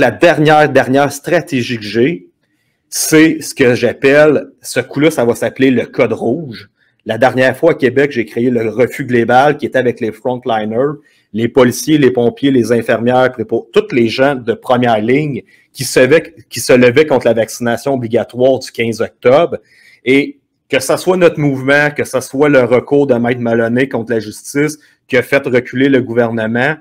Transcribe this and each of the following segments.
que la dernière stratégie que j'ai, c'est ce que j'appelle, ce coup-là, ça va s'appeler le code rouge. La dernière fois à Québec, j'ai créé le refus global qui était avec les frontliners, les policiers, les pompiers, les infirmières, tous les gens de première ligne qui se levaient contre la vaccination obligatoire du 15 octobre. Et que ce soit notre mouvement, que ce soit le recours de Maître Maloney contre la justice qui a fait reculer le gouvernement,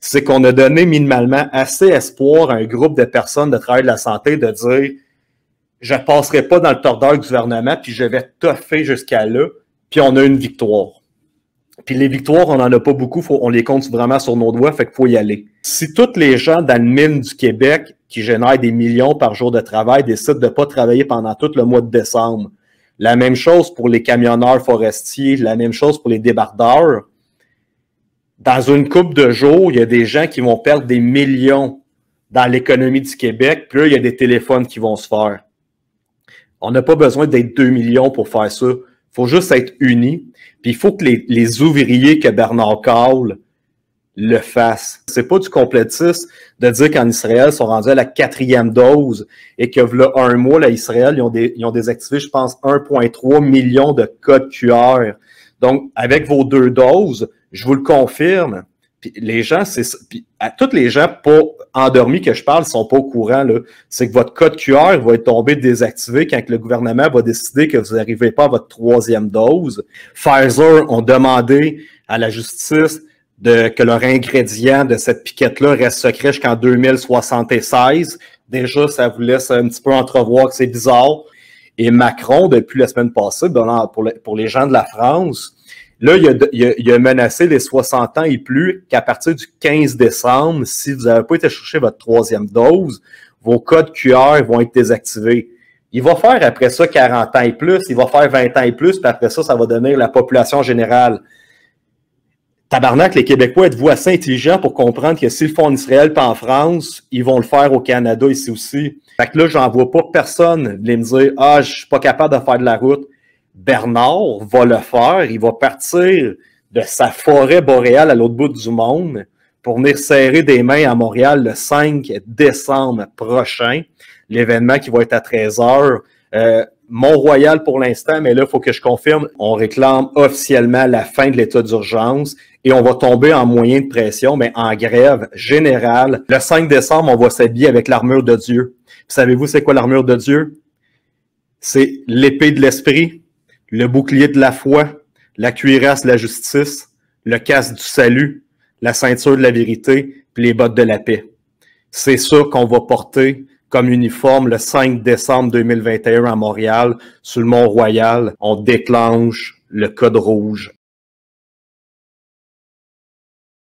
c'est qu'on a donné minimalement assez espoir à un groupe de personnes de travail de la santé de dire « je ne passerai pas dans le tordeur du gouvernement, puis je vais toffer jusqu'à là », puis on a une victoire. Puis les victoires, on n'en a pas beaucoup, on les compte vraiment sur nos doigts, fait qu'il faut y aller. Si tous les gens dans le mine du Québec qui génèrent des millions par jour de travail décident de ne pas travailler pendant tout le mois de décembre, la même chose pour les camionneurs forestiers, la même chose pour les débardeurs, dans une couple de jours, il y a des gens qui vont perdre des millions dans l'économie du Québec, puis là, il y a des téléphones qui vont se faire. On n'a pas besoin d'être 2 millions pour faire ça. Il faut juste être unis. Puis il faut que les ouvriers que Bernard Caule le fassent. C'est pas du complotisme de dire qu'en Israël, ils sont rendus à la 4e dose et que là, un mois, là, Israël, ils ont désactivé, je pense, 1,3 million de codes QR. Donc, avec vos 2 doses, je vous le confirme, puis les gens, puis à tous les gens pas endormis que je parle, ils sont pas au courant, là. C'est que votre code QR va être tombé désactivé quand le gouvernement va décider que vous n'arrivez pas à votre 3e dose. Pfizer ont demandé à la justice que leur ingrédient de cette piquette-là reste secret jusqu'en 2076. Déjà, ça vous laisse un petit peu entrevoir que c'est bizarre. Et Macron, depuis la semaine passée, pour les gens de la France, là, il a menacé les 60 ans et plus qu'à partir du 15 décembre, si vous n'avez pas été chercher votre 3e dose, vos codes QR vont être désactivés. Il va faire après ça 40 ans et plus, il va faire 20 ans et plus, puis après ça, ça va devenir la population générale. Tabarnak, les Québécois, êtes-vous assez intelligents pour comprendre que s'ils le font en Israël pas en France, ils vont le faire au Canada ici aussi. Fait que là, j'en vois pas personne venir me dire « Ah, je suis pas capable de faire de la route ». Bernard va le faire, il va partir de sa forêt boréale à l'autre bout du monde pour venir serrer des mains à Montréal le 5 décembre prochain, l'événement qui va être à 13h. Mont-Royal pour l'instant, mais là, il faut que je confirme, on réclame officiellement la fin de l'état d'urgence et on va tomber en moyen de pression, mais en grève générale. Le 5 décembre, on va s'habiller avec l'armure de Dieu. Savez-vous c'est quoi l'armure de Dieu? C'est l'épée de l'esprit, le bouclier de la foi, la cuirasse de la justice, le casque du salut, la ceinture de la vérité, puis les bottes de la paix. C'est ça qu'on va porter comme uniforme le 5 décembre 2021 à Montréal, sur le Mont-Royal. On déclenche le code rouge